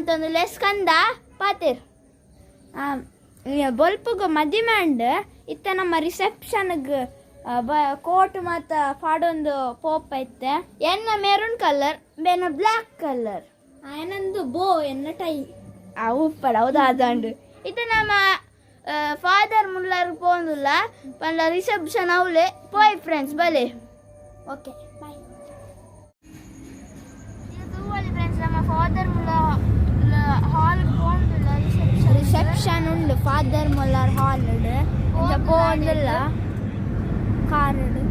ಅಂತಂದು ಲೆಸ್ಕಂದ ಪಾತಿರ್ ಬೊಲ್ಪುಗ ಮದಿಮೆ ಅಂಡ್ ಇತ್ತ ನಮ್ಮ ರಿಸೆಪ್ಷನ್ಗೆ ಕೋಟ್ ಮತ್ತು ಪಾಡೊಂದು ಪೋಪ್ ಐತೆ ಎನ್ನ ಮೆರೂನ್ ಕಲರ್ ಬೇನ ಬ್ಲ್ಯಾಕ್ ಕಲರ್ ಏನಂದು ಬೋ ಎನ್ನ ಟೈ ಉಪ್ಪಡ ಹೌದಾ ಅದಂಡು ಇತ್ತ ನಮ್ಮ ಫಾದರ್ ಮುಲ್ಲರ್ ಪೋಂದುಲ್ಲ ಪಂಡ ರಿಸೆಪ್ಷನ್ ಅವಳೆ ಪೋಯ್ ಫ್ರೆಂಡ್ಸ್ ಬಲೆ ಓಕೆ ಬಾಯ್ ಫ್ರೆಂಡ್ಸ್ ನಮ್ಮ ಫಾದರ್ ಮುಲ್ಲ ಹಾಲ್ ಪೋಂದುಲ್ಲ ರಿಸೆಪ್ಷನ್ ಉಂಡು ಫಾದರ್ ಮುಲ್ಲರ್ ಹಾಲ್ ಪೋಂದುಲ್ಲ ಕಾರಡು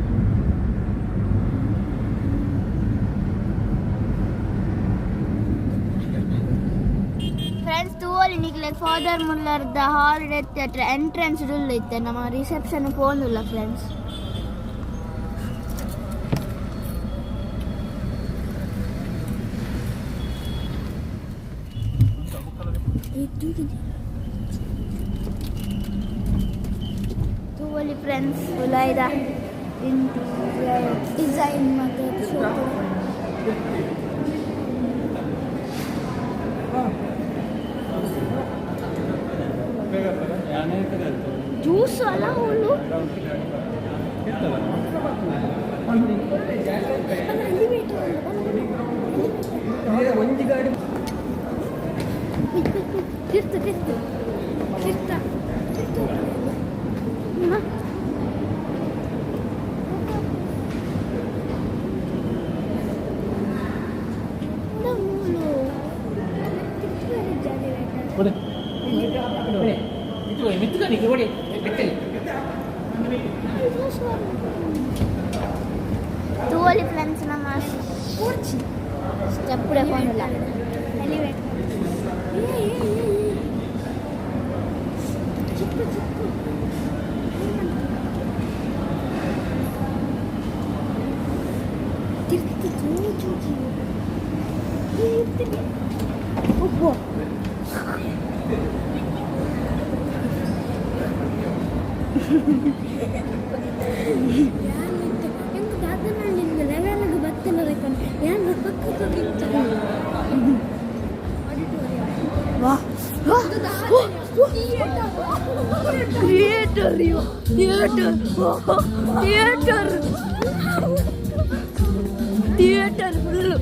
ಫ್ರೆಂಡ್ಸ್ ತೂವಲ್ಲಿ ನಿಕ್ಲೆ ಫಾದರ್ ಮುಲ್ಲರ್ದ ಹಾಲ್ ಥಿಯೇಟರ್ ಎಂಟ್ರೆನ್ಸ್ ಡುಲ್ ಇತ್ತೆ ನಮ್ಮ ರಿಸೆಪ್ಷನ್ ಪೋಂದುಲ್ಲ ಫ್ರೆಂಡ್ಸ್ ತೂವಲ್ಲಿ ಫ್ರೆಂಡ್ಸ್ ಉಲಾಯ್ದ ಡಿಸೈನ್ ಮತ್ತು ಜ್ಯೂಸ್ ಅಲ್ಲ ಹುಳು ಕಿರ್ತು ಕಿರ್ತು ಕಿರ್ತ ತೂವಲ್ಲಿ ಫ್ರೆಂಡ್ಸ್ ನಮ್ಮ ಸ್ಟೆಪ್ಪುಡೆ ಫೋನಿಲ್ಲ ಚಿಕ್ಕು ಚಿಕ್ಕು ತಿರ್ತಿ ಚೂಚೂಚಿ ಒಬ್ಬ ಎಂತ ದಾದನಹಳ್ಳಿಂದ ಲೆವೆಲ್ಗೆ ಬತ್ತಲ್ಲ ಏನು ಪಕ್ಕ ವಾ theatre theatre theatre theatre full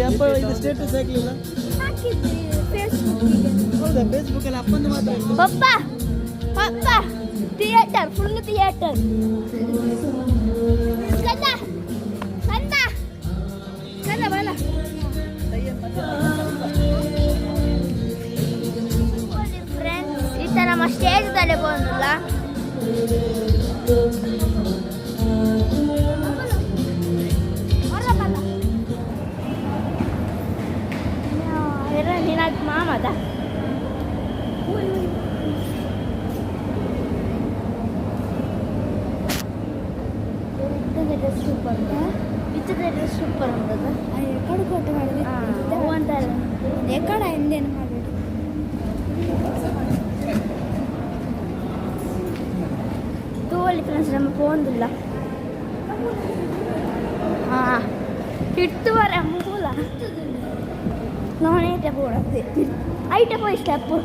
ಅಪ್ಪ ಇದು ಸ್ಟೇಟಸ್ ಹಾಕಲಿಲ್ಲ ಹೌದಾ ಫೇಸ್ಬುಕ್ಕಲ್ಲಿ ಅಪ್ಪಂದು ಮಾತಾಡಿ ಪಪ್ಪ ಪಪ್ಪ ಥಿಯೇಟರ್ ಫುಲ್ ಥಿಯೇಟರ್ ಕಂದ ಕಂದ ಕಂದ ಬಲ ಫ್ರೆಂಡ್ಸ್ ಇತ್ತ ನಮ್ಮ ಸ್ಟೇಜ್ ತಲೆ ಬಂದಿಲ್ಲ ನಿನಗೆ ಮಾಮದ ಡ್ರೆಸ್ ಸೂಪರ್ ಇಚ್ಚದ ಡ್ರೆಸ್ ಸೂಪರ್ ಉಂಟದ ಎಕಡೆ ಕೊಟ್ಟು ಮಾಡಿದ್ರೆ ಅಂತಾರೆ ಎಕಡೆ ಎಂದೇನು ಮಾಡಬೇಡಿ ತೂವಲ್ಲಿ ಫ್ರೆಂಡ್ಸ್ ನಮ್ಮ ಫೋನ್ದಿಲ್ಲ ಹಾಂ ಇಟ್ಟುವರೆ ಮೂಲ ನಾನೇಟೆ ಪೋಡತ್ತೆ ಐಟೆ ಪೋಯಿ ಸ್ಟೆಪ್ಪು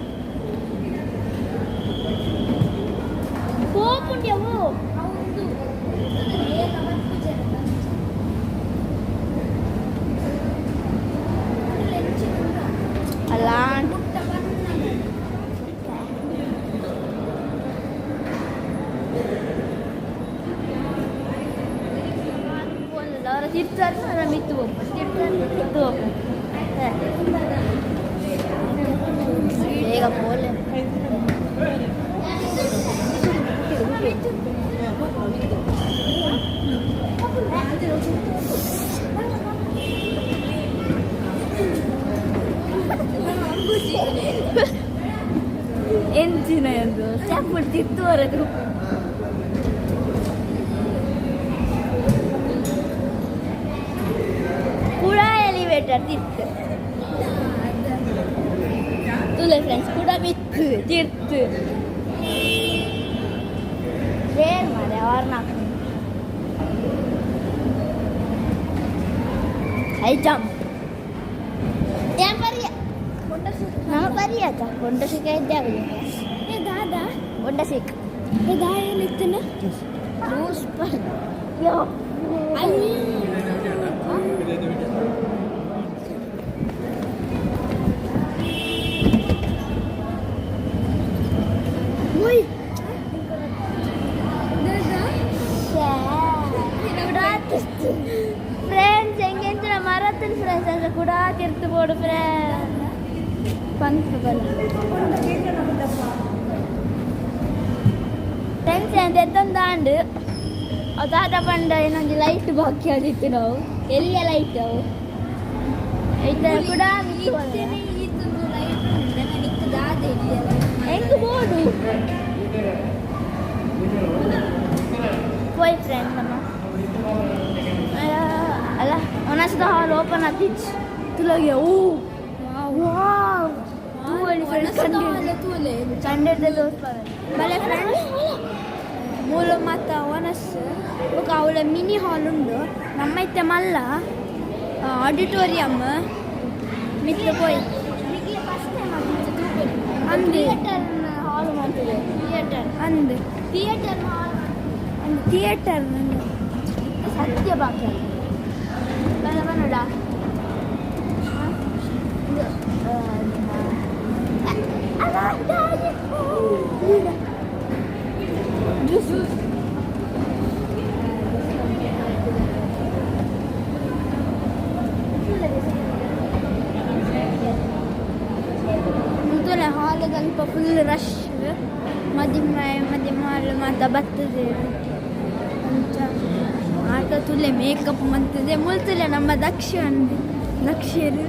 ಹೋಗ್ಬಿಟ್ಯವು ಅಲ್ಲ ಅವರ ತಿರ್ತಾರೆ ಅದರ ಮಿತ್ತು ಹೋಗ್ಬೋದು ತಿರ್ತಾರೆ ಮಿತ್ತು ಹೋಗ್ಬೋದು ಬೇಗ ಪೋಲೆ ಎಂಚಿನ ಎಂದು ಚಾಪಿಡ್ತಿತ್ತು ಹೊರದು ಕೂಡ ಎಲಿವೇಟರ್ ತಿತ್ತು ತುಲೆ ಫ್ರೆಂಡ್ಸ್ ಕೂಡ ಬಿತ್ತು ತಿರ್ತು ಬರ್ನ ಹೈ ಜಂಪ್ ಏನ್ ಬರಿಯ ನಮ್ಮ ಬರಿಯಾತ ಗೊಂಡ ಸಿಕ್ಕ ಇದ್ದೆ ಆಗುದು ಏ ದಾದಾ ಗೊಂಡ ಸಿಕ್ಕ ಏ ದಾ ಏನಿತ್ತನ ರೂಲ್ಸ್ ಪರ್ ಯೋ ಫ್ರೆಂಡ್ಸ್ ಹೆಂಗೆ ಮರತ್ತಿನ ಫ್ರೆಂಡ್ಸ್ ಅಂದ್ರೆ ಕೂಡ ತಿರ್ತು ಬೋಡು ಫ್ರೆಂಡ್ಸ್ ಫ್ರೆಂಡ್ಸ್ ಅಂತ ಎತ್ತೊಂದಾಂಡು ಅದಾದ ಪಂಡ ಏನೊಂದು ಲೈಟ್ ಬಾಕಿ ಆದಿತ್ತು ನಾವು ಎಲ್ಲಿಯ ಲೈಟ್ ಅವು ಕೂಡ ಹೆಂಗೆ ಬೋಡು ಪೋಯ್ ಫ್ರೆಂಡ್ ನಮ್ಮ ಅಲ್ಲ ಒನಸ್ದ ಹಾಲ್ ಓಪನ್ ಆತಿತ್ತು ತುಲಗೆ ಓ ವಾವ್ ತೂವಳಿ ಫ್ರೆಂಡ್ಸ್ ಸಂಡೇದ ತೋರ್ಸ್ತಾರೆ ಬಲೆ ಫ್ರೆಂಡ್ಸ್ ಮೂಲ ಮತ್ತು ಒನಸ್ ఒక ಅವಳ ಮಿನಿ ಹಾಲ್ ಉಂಡು ನಮ್ಮೈತೆ ಮಲ್ಲ ಆಡಿಟೋರಿಯಂ ಮಿತ್ರ ಪೋಯ್ ಅಂದು ಹಾಲ್ ಮಾಡ್ತಿದೆ ಥಿಯೇಟರ್ ಅಂದು ಥಿಯೇಟರ್ ಹಾಲ್ ಅಂದು ಥಿಯೇಟರ್ ಸತ್ಯ ಬಾಕಿ ನೋಡ ಮುಂದೆ ಹಾಲಿಗೆ ಅಲ್ಪ ಫುಲ್ ರಶ್ ಮಧ್ಯಮ ಹಾಲ್ ಮಾತ ಬರ್ತದೆ ಅಂತ ಆಟ ತುಲೆ ಮೇಕಪ್ ಮಂತದೆ ಮುಲ್ತಲೆ ನಮ್ಮ ದಕ್ಷರು ನಾಚಿಕೆ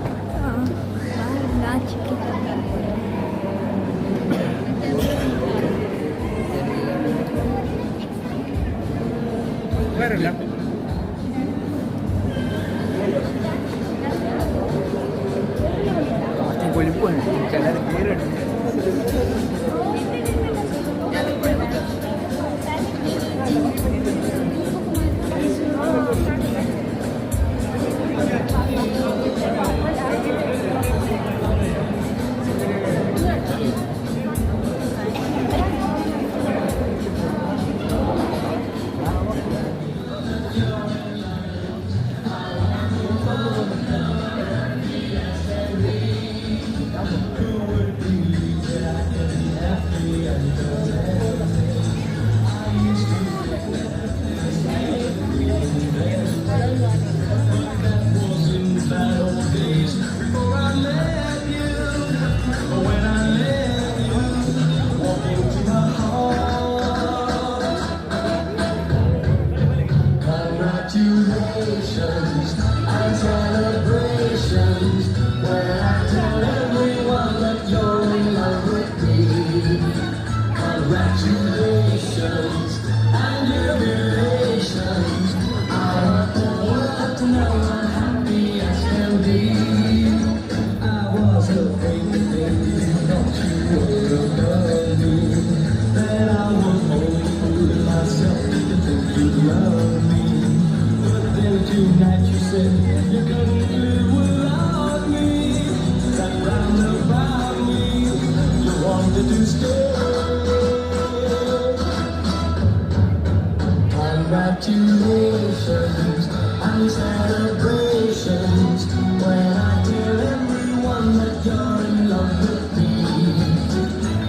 Congratulations and celebrations when I tell everyone that you're in love with me.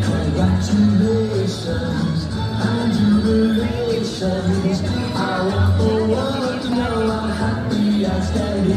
Congratulations and jubilations. I want the world to know I'm happy as can be.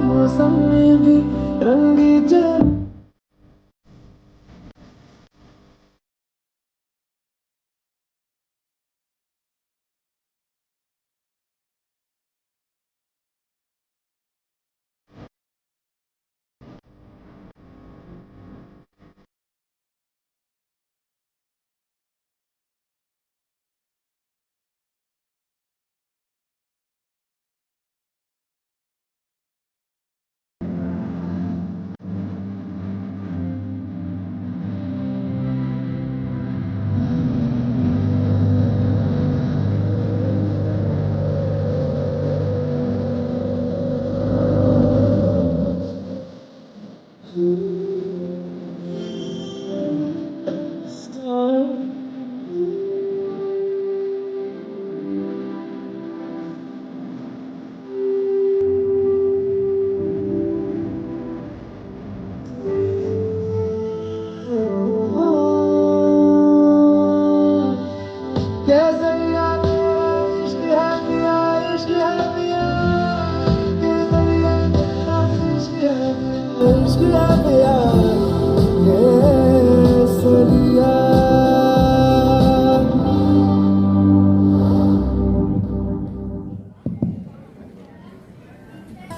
मौसम में भी रंगी चल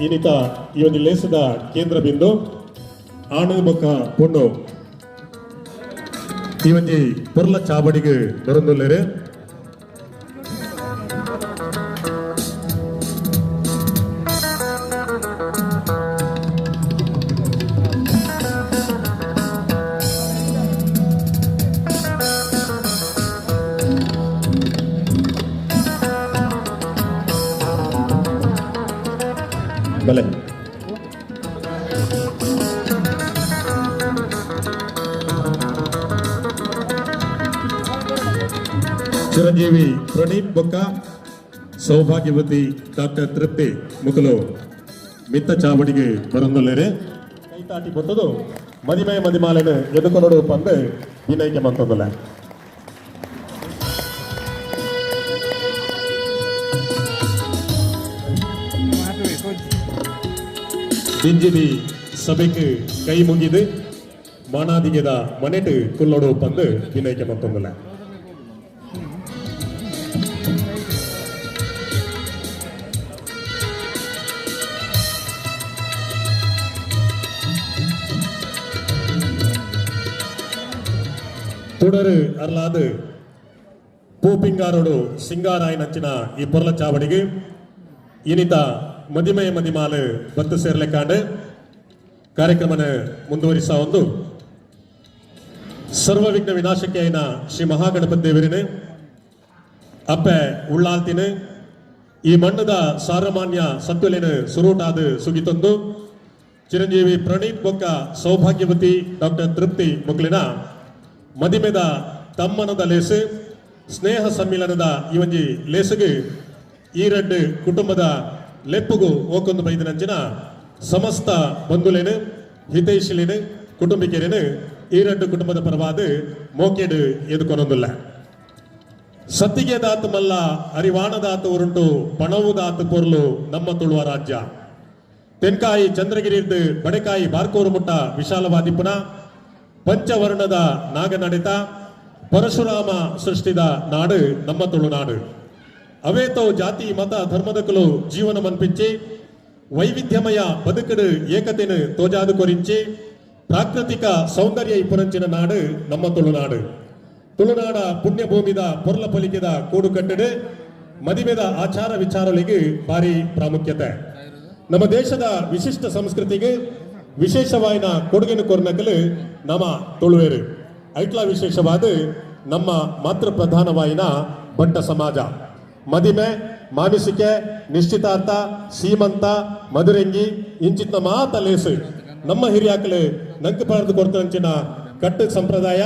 ಇನಿತ ಈ ಒಂದು ಲೇಸದ ಕೇಂದ್ರ ಬಿಂದು ಆಣು ಮುಖ ಪುಣ್ಣು ಈ ಒಂಜಿ ಪೊರ್ಲ ಚಾಬಡಿಗೆ ಬರೊಂದುಲ್ಲೆರ್ ಬಲೆ ಚಿರಂಜೀವಿ ಪ್ರಣೀತ್ ಬೊಕ್ಕ ಸೌಭಾಗ್ಯವತಿ ಡಾಕ್ಟರ್ ತೃಪ್ತಿ ಮುಕಲು ಮಿತ್ತ ಚಾವಡಿಗೆ ಬರೊಂದುಲ್ಲೆರ್ ಕೈತಾಟಿ ಬೊತ್ತದು ಮದಿಮೆ ಮದಿಮಾಲೆನು ಎದುಕೊನೋಡು ಪಂದು ವಿನಯಕ್ಕೆ ಮಂತೊಂದುಲ್ಲ ಇಂಜಿನಿ ಸಭೆಗೆ ಕೈ ಮುಗಿದು ಮಾನಾದಿಗೆದ ಮನೆಟು ಕುಲ್ಲೋಡು ಪಂದು ವಿನಯಕ್ಕೆ ಮಂತೊಂದುಲ್ಲ തുടര് അല്ലാതെ പൂപ്പിങ്കാരോട് സിംഗാരായി നച്ചിന ഈ പൊർല ചാവടിಗೆ ಇನಿತ ಮದಿಮೆ ಮದಿಮಾಲು ಬತ್ತು ಸೇರ್ಲೆಕ್ಕಾಂಡು ಕಾರ್ಯಕ್ರಮನ ಮುಂದುವರಿಸ ಒಂದು ಸರ್ವ ವಿಘ್ನ ವಿನಾಶಕ್ಕೆ ಐನ ಶ್ರೀ ಮಹಾಗಣಪತಿ ದೇವರಿನ ಅಪ್ಪೆ ಉಳ್ಳಾಲ್ತಿನ ಈ ಮಣ್ಣದ ಸಾರಮಾನ್ಯ ಸತ್ವಲಿನ ಸುರೂಟಾದ ಸುಗಿತೊಂದು ಚಿರಂಜೀವಿ ಪ್ರಣೀತ್ ಬೊಕ್ಕ ಸೌಭಾಗ್ಯವತಿ ಡಾಕ್ಟರ್ ತೃಪ್ತಿ ಮುಕ್ಲಿನ ಮದಿಮೆದ ತಮ್ಮನದ ಲೇಸು ಸ್ನೇಹ ಸಮ್ಮಿಲನದ ಇವೊಂಜಿ ಲೇಸುಗೆ ಈ ರೆಡ್ ಕುಟುಂಬದ ಲೆಪ್ಪುಗು ಓಕೊಂದು ಬೈದಿನಂಚಿನ ಸಮಸ್ತ ಬಂಧುಲೇನು ಹಿತೈಷಿಲೇನು ಕುಟುಂಬಿಕರೇನು ಈ ರೆಡ್ ಕುಟುಂಬದ ಪರವಾದ ಮೋಕೆಡು ಎದುಕೊನೊಂದಿಲ್ಲ ಸತ್ತಿಗೆ ದಾತು ಮಲ್ಲ ಅರಿವಾಣದಾತು ಉರುಂಟು ಪಣವುದಾತು ಪೊರ್ಲು ನಮ್ಮ ತುಳುವ ರಾಜ್ಯ ತೆನ್ಕಾಯಿ ಚಂದ್ರಗಿರಿರ್ದು ಬಡೆಕಾಯಿ ಬಾರ್ಕೋರು ಮುಟ್ಟ ವಿಶಾಲವಾದಿಪುನ ಪಂಚವರ್ಣದ ನಾಗನಡೆತ ಪರಶುರಾಮ ಸೃಷ್ಟಿದ ನಾಡು ನಮ್ಮ ತುಳುನಾಡು ಅವೇತೋ ಜಾತಿ ಮತ ಧರ್ಮದಕಲು ಜೀವನ ಮನ್ಪಿಂಚಿ ವೈವಿಧ್ಯಮಯ ಬದುಕಡು ಏಕತೆನು ತೋಜಾದು ಕೊರಿಂಚಿ ಪ್ರಾಕೃತಿಕ ಸೌಂದರ್ಯ ಇಪ್ಪುರಂಚಿನ ನಾಡು ನಮ್ಮ ತುಳುನಾಡು ತುಳುನಾಡ ಪುಣ್ಯಭೂಮಿದ ಪೊರ್ಲ ಪಲಿಕೆದ ಕೂಡು ಕಟ್ಟಡು ಮದಿಮೆದ ಆಚಾರ ವಿಚಾರಗಳಿಗೆ ಭಾರಿ ಪ್ರಾಮುಖ್ಯತೆ ನಮ್ಮ ದೇಶದ ವಿಶಿಷ್ಟ ಸಂಸ್ಕೃತಿಗೆ ವಿಶೇಷವಾಯಿನ ಕೊಡುಗೆನು ಕೊರ್ನಕಲು ನಮ್ಮ ತುಳುವೇರು ಐಟ್ಲ ವಿಶೇಷವಾದ ನಮ್ಮ ಮಾತೃ ಪ್ರಧಾನವಾಯಿನ ಬಂಟ ಸಮಾಜ ಮದಿಮೆ ಮಾಮಿಸಿಕೆ ನಿಶ್ಚಿತಾರ್ಥ ಸೀಮಂತ ಮಧುರಂಗಿ ಇಂಚಿತ್ನ ಮಾತ ಲೇಸು ನಮ್ಮ ಹಿರಿಯಾಕಲು ನಂಕು ಪಡೆದು ಕೊಡ್ತಂಚಿನ ಕಟ್ಟು ಸಂಪ್ರದಾಯ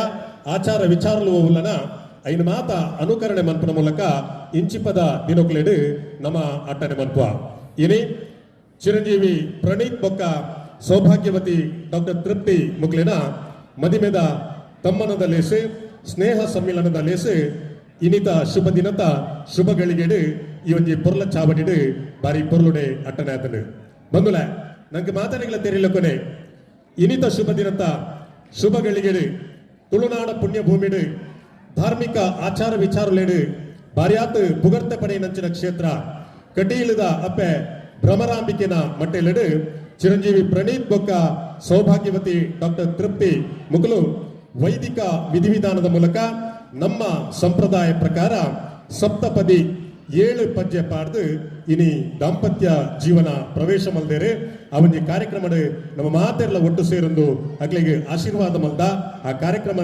ಆಚಾರ ವಿಚಾರಲು ಉಲ್ಲನ ಐನು ಮಾತ ಅನುಕರಣೆ ಮನ್ಪನ ಮೂಲಕ ಇಂಚಿಪದ ದಿನೊಕ್ಲೆಡು ನಮ್ಮ ಅಟ್ಟನೆ ಮನ್ಪ ಇನಿ ಚಿರಂಜೀವಿ ಪ್ರಣೀತ್ ಬೊಕ್ಕ ಸೌಭಾಗ್ಯವತಿ ಡಾಕ್ಟರ್ ತೃಪ್ತಿ ಮುಕ್ಲಿನ ಮದಿಮೆದ ತಮ್ಮನದ ಲೇಸು ಸ್ನೇಹ ಸಮ್ಮಿಲನದ ಲೇಸು ಇನಿತ ಶುಭ ದಿನತ ಶುಭ ಗಳಿಗೆಡು ಈ ಒಂಜಿ ಪೊರ್ಲ ಚಾವಡಿಡು ಬಾರಿ ಪೊರ್ಲುಡೆ ಅಟ್ಟನೆ ಆತನು ಬಂದುಲ ನಂಗೆ ಮಾತನೆಗಳ ತೆರಿಲ ಕೊನೆ ಇನಿತ ಶುಭ ದಿನತ ಶುಭ ಗಳಿಗೆಡು ತುಳುನಾಡ ಪುಣ್ಯಭೂಮಿಡು ಧಾರ್ಮಿಕ ಆಚಾರ ವಿಚಾರಲೇಡು ಬಾರಿಯಾತ್ ಪುಗರ್ತೆ ಪಡೆ ನಂಚಿನ ಕ್ಷೇತ್ರ ಕಟೀಲದ ಅಪ್ಪೆ ಭ್ರಮರಾಂಬಿಕೆನ ಮಟ್ಟೆಲೆಡು ಚಿರಂಜೀವಿ ಪ್ರಣೀತ್ ಬೊಕ್ಕ ಸೌಭಾಗ್ಯವತಿ ಡಾಕ್ಟರ್ ತೃಪ್ತಿ ಮುಕುಲು ವೈದಿಕ ವಿಧಿವಿಧಾನದ ಮೂಲಕ ನಮ್ಮ ಸಂಪ್ರದಾಯ ಪ್ರಕಾರ ಸಪ್ತಪದಿ 7 ಪದ್ಯ ಪಾಡ್ದು ಇನಿ ದಾಂಪತ್ಯ ಜೀವನ ಪ್ರವೇಶ ಮಲ್ದೇರೆ ಅವನಿಗೆ ಕಾರ್ಯಕ್ರಮ ನಮ್ಮ ಮಾತೆಲ್ಲ ಒಟ್ಟು ಸೇರೊಂದು ಅಗ್ಲಿಗೆ ಆಶೀರ್ವಾದ ಮಲ್ದ ಆ ಕಾರ್ಯಕ್ರಮ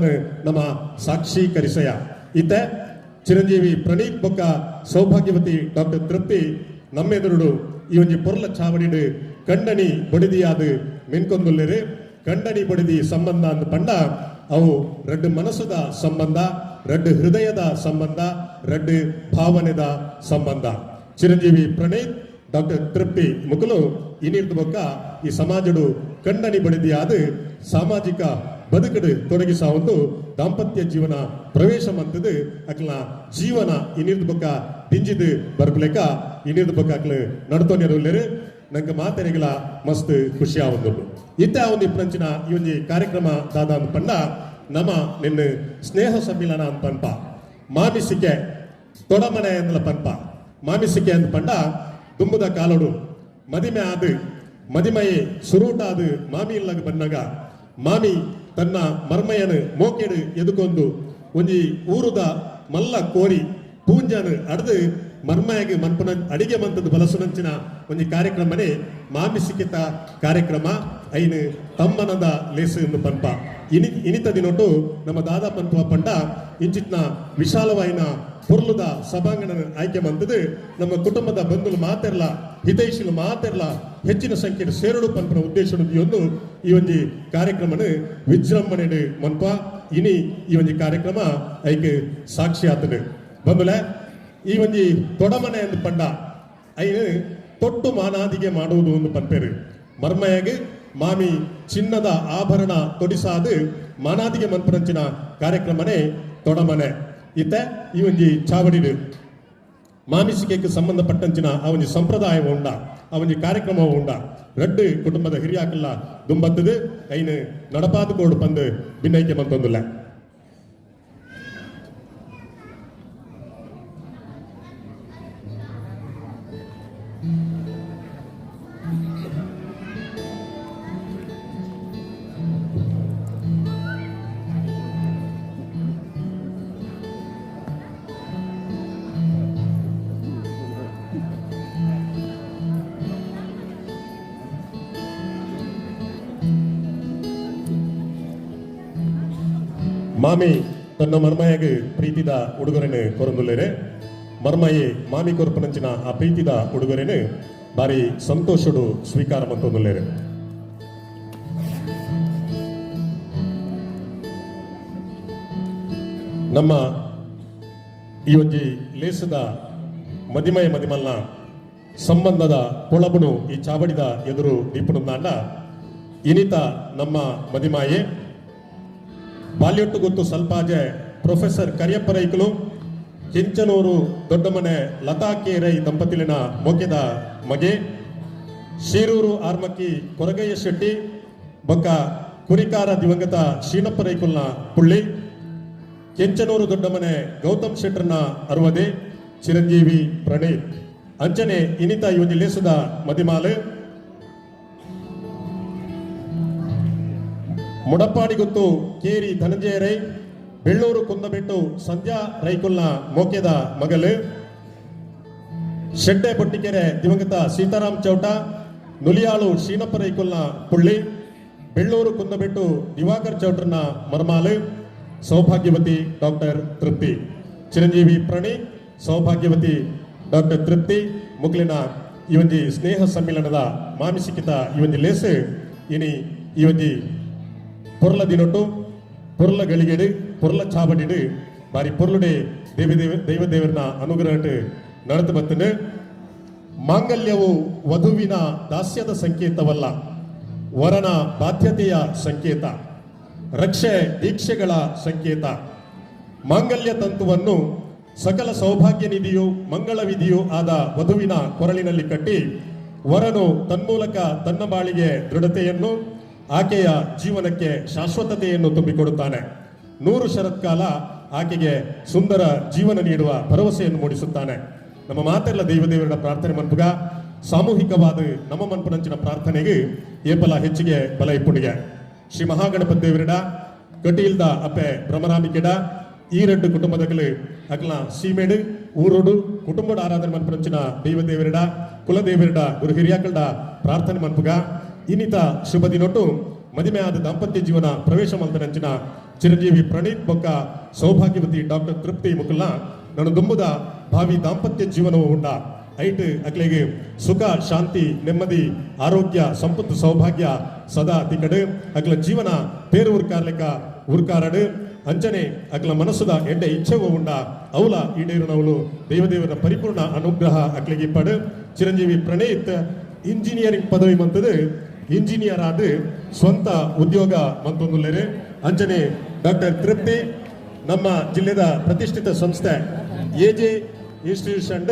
ನಮ್ಮ ಸಾಕ್ಷೀಕರಿಸಯ ಇತ್ತೆ ಚಿರಂಜೀವಿ ಪ್ರಣೀತ್ ಬೊಕ್ಕ ಸೌಭಾಗ್ಯವತಿ ಡಾಕ್ಟರ್ ತೃಪ್ತಿ ನಮ್ಮೆದುರುಡು ಈ ಒಂಜಿ ಪೊರ್ಲ ಚಾವಡಿಡು ಕಂಡನಿ ಬಡಿದಿಯಾದ ಮೆನ್ಕೊಂದುಲ್ಲೆರು ಕಂಡನಿ ಬಡಿದಿ ಸಂಬಂಧ ಅಂದ ಪಂಡ ಅವು ರೆಡ್ ಮನಸ್ಸುದ ಸಂಬಂಧ ರೆಡ್ ಹೃದಯದ ಸಂಬಂಧ ರೆಡ್ ಭಾವನೆದ ಸಂಬಂಧ ಚಿರಂಜೀವಿ ಪ್ರಣೀತ್ ಡಾಕ್ಟರ್ ತೃಪ್ತಿ ಮುಕುಲು ಇನಿರ್ದು ಬೊಕ್ಕ ಈ ಸಮಾಜಡು ಕಂಡನಿ ಬಡಿದಿಯಾದ ಸಾಮಾಜಿಕ ಬದುಕಡು ತೊಡಗಿಸ ಒಂದು ದಾಂಪತ್ಯ ಜೀವನ ಪ್ರವೇಶ ಮಂತದು ಅಕ್ಲ ಜೀವನ ಇನಿರ್ದು ಬೊಕ್ಕ ದಿಂಜಿದು ಬರ್ಬಲೇಕ ಇನಿರ್ದು ಬೊಕ್ಕ ಅಕ್ಲ ನಡ್ತೋನಿರುಲ್ಲೇರು ನಂಗೆ ಮಾತೆರೆಗಳ ಮಸ್ತ್ ಖುಷಿ ಆವೊಂದುಂಡು ಇತ್ತೆ ಒಂದು ಇಪ್ಪಂಚಿನ ಈ ಒಂಜಿ ಕಾರ್ಯಕ್ರಮ ದಾದ ಅಂದ್ ಪಂಡ ನಮ್ಮ ನಿನ್ನ ಸ್ನೇಹ ಸಮ್ಮಿಲನ ಅಂತ ಪನ್ಪ ಮಾಮಿಸಿಕೆ ತೊಡಮನೆ ಅಂದಲ ಪನ್ಪ ಮಾಮಿಸಿಕೆ ಅಂದ್ ಪಂಡ ದುಂಬುದ ಕಾಲೋಡು ಮದಿಮೆ ಆದು ಮದಿಮೆಯೇ ಸುರೂಟಾದು ಮಾಮಿ ಇಲ್ಲಗ ಬನ್ನಗ ಮಾಮಿ ತನ್ನ ಮರ್ಮಯನು ಮೋಕೆಡು ಎದುಕೊಂದು ಒಂಜಿ ಊರುದ ಮಲ್ಲ ಕೋರಿ ಪೂಂಜನು ಅಡ್ದು ಮರ್ಮಯಾಗಿ ಮನ್ಪನ ಅಡಿಗೆ ಮಂತದ ಬಲಸುನಂಚಿನ ಒಂಜಿ ಕಾರ್ಯಕ್ರಮನೇ ಮಾಮಿಸಿಕಿತ ಕಾರ್ಯಕ್ರಮ ಐನು ತಮ್ಮನದ ಲೇಸು ಎಂದು ಪನ್ಪ ಇನಿತ ದಿನೊಟ್ಟು ನಮ್ಮ ದಾದಾ ಪನ್ಪ ಪಂಡ ಇಂಚಿತ್ನ ವಿಶಾಲವಾಯಿನ ಪೊರ್ಲುದ ಸಭಾಂಗಣ ಆಯ್ಕೆ ಮಂತದು ನಮ್ಮ ಕುಟುಂಬದ ಬಂಧುಲು ಮಾತೆರ್ಲ ಹಿತೈಷಿಲು ಮಾತೆರ್ಲ ಹೆಚ್ಚಿನ ಸಂಖ್ಯೆಯ ಸೇರಡು ಪನ್ಪನ ಉದ್ದೇಶವನ್ನು ಈ ಒಂಜಿ ಕಾರ್ಯಕ್ರಮನು ವಿಜೃಂಭಣೆ ಮನ್ಪ ಇನಿ ಈ ಒಂಜಿ ಕಾರ್ಯಕ್ರಮ ಐಕೆ ಸಾಕ್ಷಿ ಆತನು ಬಂದುಲೆ ಈ ಒಂಜಿ ತೊಡಮನೆ ಎಂದು ಪಂಡ ಐನು ತೊಟ್ಟು ಮಾನಾದಿಗೆ ಮಾಡುವುದು ಒಂದು ಪನ್ಪೇರು ಮರ್ಮಯಾಗಿ ಮಾಮಿ ಚಿನ್ನದ ಆಭರಣ ತೊಡಿಸಾದು ಮಾನಾದಿಗೆ ಮನ್ಪರಂಚಿನ ಕಾರ್ಯಕ್ರಮನೇ ತೊಡಮನೆ ಇತ್ತೆ ಈ ಒಂಜಿ ಚಾವಡಿಡು ಮಾಮಿಸಿಕೆಗೆ ಸಂಬಂಧಪಟ್ಟಂಚಿನ ಆ ಒಂಜಿ ಸಂಪ್ರದಾಯ ಉಂಡ ಆ ಒಂಜಿ ಕಾರ್ಯಕ್ರಮ ಉಂಡ ರೆಡ್ ಕುಟುಂಬದ ಹಿರಿಯಾಕಲ್ಲ ದುಂಬತ್ತದು ಐನು ನಡಪಾದು ಕೋಡು ಪಂದು ಭಿನ್ನೈಕೆ ಮಂತೊಂದುಲ್ಲ ಮಾಮಿ ತನ್ನ ಮರ್ಮಯಾಗಿ ಪ್ರೀತಿದ ಉಡುಗೊರೆನೆ ಕೊರಂದುಲ್ಲೇರೆ ಮರ್ಮಯೇ ಮಾಮಿ ಕೊರ್ಪನಂಚಿನ ಆ ಪ್ರೀತಿದ ಉಡುಗೊರೆನು ಬಾರಿ ಸಂತೋಷಡು ಸ್ವೀಕಾರ ಮಂತೊಂದುಲ್ಲೆರು. ನಮ್ಮ ಈ ಒಂಜಿ ಲೇಸದ ಮದಿಮಲ್ನ ಸಂಬಂಧದ ಪೊಳಬುನು ಈ ಚಾವಡಿದ ಎದುರು ನಿಪುಣಂದಾಂಡ ಇನಿತ ನಮ್ಮ ಮದಿಮಾಯೆ ಬಾಲ್ಯೊಟ್ಟು ಗೊತ್ತು ಸ್ವಲ್ಪಾಜೆ ಪ್ರೊಫೆಸರ್ ಕರಿಯಪ್ಪ ರೈಕಲು ಕೆಂಚನೂರು ದೊಡ್ಡಮನೆ ಲತಾ ಕೆ ರೈ ದಂಪತಿಲಿನ ಮೊಗೆದ ಮಗೆ ಶೀರೂರು ಆರ್ಮಕ್ಕಿ ಕೊರಗಯ್ಯ ಶೆಟ್ಟಿ ಬೊಕ್ಕ ಕುರಿಕಾರ ದಿವಂಗತ ಶೀನಪ್ಪ ರೈಕುಲ್ನ ಪುಳ್ಳಿ ಕೆಂಚನೂರು ದೊಡ್ಡಮನೆ ಗೌತಮ್ ಶೆಟ್ಟರ್ನ ಅರುವದೆ ಚಿರಂಜೀವಿ ಪ್ರಣೀತ್ ಅಂಚನೆ ಇನಿತ ಇವನಿ ಲೇಸದ ಮದಿಮಾಲೆ ಮುಡಪ್ಪಾಡಿ ಗೊತ್ತು ಕೇರಿ ಧನಂಜಯ ರೈ ಬೆಳ್ಳೂರು ಕುಂದಬೆಟ್ಟು ಸಂಧ್ಯಾ ರೈಕುಲ್ನ ಮೋಕೆದ ಮಗಲು ಶೆಡ್ಡೆ ಬೊಟ್ಟಿಕೆರೆ ದಿವಂಗತ ಸೀತಾರಾಮ್ ಚೌಟ ನುಲಿಯಾಳು ಶೀನಪ್ಪ ರೈಕುಲ್ನ ಪುಳ್ಳಿ ಬೆಳ್ಳೂರು ಕುಂದಬೆಟ್ಟು ದಿವಾಕರ್ ಚೌಟ್ರನ ಮರ್ಮಾಲು ಸೌಭಾಗ್ಯವತಿ ಡಾಕ್ಟರ್ ತೃಪ್ತಿ ಚಿರಂಜೀವಿ ಪ್ರಣೀತ್ ಸೌಭಾಗ್ಯವತಿ ಡಾಕ್ಟರ್ ತೃಪ್ತಿ ಮುಕ್ಲಿನ ಈ ಒಂಜಿ ಸ್ನೇಹ ಸಮ್ಮಿಲನದ ಮಾಮಿಸಿಕಿತ ಈ ಒಂಜಿ ಲೇಸು ಇನಿ ಈ ಒಂಜಿ ಪೊರ್ಲ ದಿನೊಟ್ಟು ಪೊರ್ಲ ಗಳಿಗೆಡು ಪೊರ್ಲ ಚಾವಡಿಡು ಬಾರಿ ಪೊರ್ಲುಡೆ ದೈವದೇವರನ ಅನುಗ್ರಹ ನಡೆದು ಬರ್ತನು. ಮಾಂಗಲ್ಯವು ವಧುವಿನ ದಾಸ್ಯದ ಸಂಕೇತವಲ್ಲ, ವರನ ಬಾಧ್ಯತೆಯ ಸಂಕೇತ, ರಕ್ಷೆ ದೀಕ್ಷೆಗಳ ಸಂಕೇತ. ಮಾಂಗಲ್ಯ ತಂತುವನ್ನು ಸಕಲ ಸೌಭಾಗ್ಯ ನಿಧಿಯು ಮಂಗಳ ವಿಧಿಯೂ ಆದ ವಧುವಿನ ಕೊರಳಿನಲ್ಲಿ ಕಟ್ಟಿ ವರನು ತನ್ಮೂಲಕ ತನ್ನ ಬಾಳಿಗೆ ದೃಢತೆಯನ್ನು ಆಕೆಯ ಜೀವನಕ್ಕೆ ಶಾಶ್ವತತೆಯನ್ನು ತುಂಬಿಕೊಡುತ್ತಾನೆ. 100 ಶರತ್ಕಾಲ ಆಕೆಗೆ ಸುಂದರ ಜೀವನ ನೀಡುವ ಭರವಸೆಯನ್ನು ಮೂಡಿಸುತ್ತಾನೆ. ನಮ್ಮ ಮಾತೆಲ್ಲ ದೈವದೇವರ ಪ್ರಾರ್ಥನೆ ಮನ್ಪುಗ ಸಾಮೂಹಿಕವಾದ ನಮ್ಮ ಮನ್ಪುನಂಚಿನ ಪ್ರಾರ್ಥನೆಗೆ ಏಪಲ ಹೆಚ್ಚಿಗೆ ಬಲ ಇಪ್ಪುಣಿಗೆ ಶ್ರೀ ಮಹಾಗಣಪತಿ ದೇವರಿಡ ಕಟೀಲ್ದ ಅಪ್ಪೆ ಭ್ರಮರಾಮಿಕೆಡ ಈ 2 ಕುಟುಂಬದಗಳು ಅಕ್ಲ ಸೀಮೆಡು ಊರೋಡು ಕುಟುಂಬದ ಆರಾಧನೆ ಮನ್ಪುನಂಚಿನ ದೈವದೇವರಿಡ ಕುಲದೇವರಿಡ ಗುರು ಹಿರಿಯಾಕಲ್ಡ ಪ್ರಾರ್ಥನೆ ಮನ್ಪುಗ ಇನ್ನಿತ ಶುಭ ದಿನೊಟ್ಟು ಮದುವೆ ಆದ ದಾಂಪತ್ಯ ಜೀವನ ಪ್ರವೇಶ ಮಲ್ತನಂಚಿನ ಚಿರಂಜೀವಿ ಪ್ರಣೀತ್ ಬೊಕ್ಕ ಸೌಭಾಗ್ಯವತಿ ಡಾಕ್ಟರ್ ತೃಪ್ತಿ ಮುಕುಲ್ನ ನಾನು ದುಂಬುದ ಭಾವಿ ದಾಂಪತ್ಯ ಜೀವನವು ಉಂಡ ಐಟ್ ಅಕ್ಲೆಗೆ ಸುಖ ಶಾಂತಿ ನೆಮ್ಮದಿ ಆರೋಗ್ಯ ಸಂಪತ್ತು ಸೌಭಾಗ್ಯ ಸದಾ ತಿಕಡು ಅಕ್ಲ ಜೀವನ ಪೇರು ಉರ್ಕಾರಡು ಅಂಚನೆ ಅಕ್ಲ ಮನಸ್ಸುದ ಎಡ್ಡೆ ಇಚ್ಛೆವು ಉಂಡ ಅವಲ ಈಡೇರುನವಳು ದೈವದೇವರ ಪರಿಪೂರ್ಣ ಅನುಗ್ರಹ ಅಕ್ಲೆಗೆ ಪಡು. ಚಿರಂಜೀವಿ ಪ್ರಣೀತ್ ಇಂಜಿನಿಯರಿಂಗ್ ಪದವಿ ಮಂತದು ಇಂಜಿನಿಯರ್ ಆದ ಸ್ವಂತ ಉದ್ಯೋಗ ಮಂತೊಂದುಲ್ಲೆರು. ಅಂಚನೆ ಡಾಕ್ಟರ್ ತೃಪ್ತಿ ನಮ್ಮ ಜಿಲ್ಲೆದ ಪ್ರತಿಷ್ಠಿತ ಸಂಸ್ಥೆ ಎಜೆ ಇನ್ಸ್ಟಿಟ್ಯೂಷನ್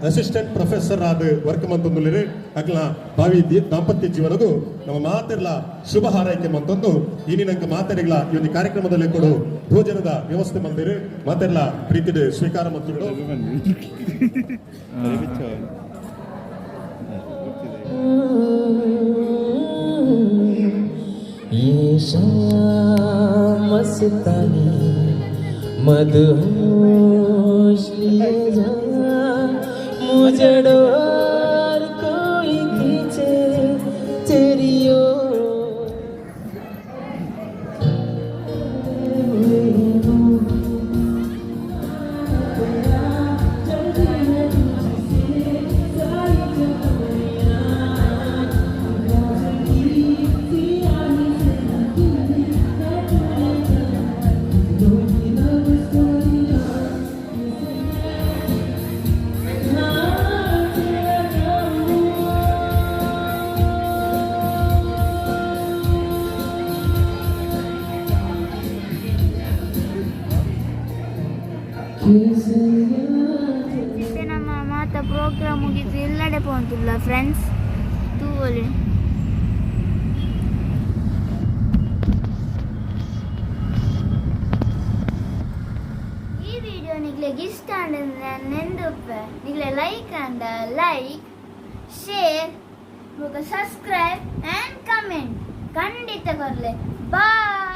ಅಸಿಸ್ಟೆಂಟ್ ಪ್ರೊಫೆಸರ್ ಆದ ವರ್ಕ್ ಮಂತೊಂದುಲ್ಲೆರು. ಅಕ್ಲ ಭಾವಿ ದಾಂಪತ್ಯ ಜೀವನಗೂ ನಮ್ಮ ಮಾತೆಲ್ಲ ಶುಭ ಹಾರೈಕೆ ಮಂತೊಂದು ಇನ್ನಿನಂಕ ಮಾತೆರೆಗಳ ಈ ಒಂದು ಕಾರ್ಯಕ್ರಮದಲ್ಲಿ ಕೊಡು ಭೋಜನದ ವ್ಯವಸ್ಥೆ ಮಂದಿರು ಮಾತೆಲ್ಲ ಪ್ರೀತಿದ ಸ್ವೀಕಾರ ಮಂತ್ರಿಗಳು. मस्तानी मदहोश लिए जा मुझे डोर कोई खींचे तेरी ओर. ಮತ್ತೆ ನಮ್ಮ ಮಾತ ಪ್ರೋಗ್ರಾಮ್ ಮುಗಿದು ಎಲ್ಲೆಡೆ ಪೋಂತಿಲ್ಲ ಫ್ರೆಂಡ್ಸ್ ತೂವಲಿ ಈ ವಿಡಿಯೋ ನಿಗ್ಲೆಗೆ ಇಷ್ಟ ಅಂದ್ರೆ ನೆಂದುಪ್ಪೆ ನಿಗ್ಲೆ ಲೈಕ್ ಅಂಡ like share subscribe and comment ಖಂಡಿತ ಕೊರ್ಲೆ ಬಾಯ್.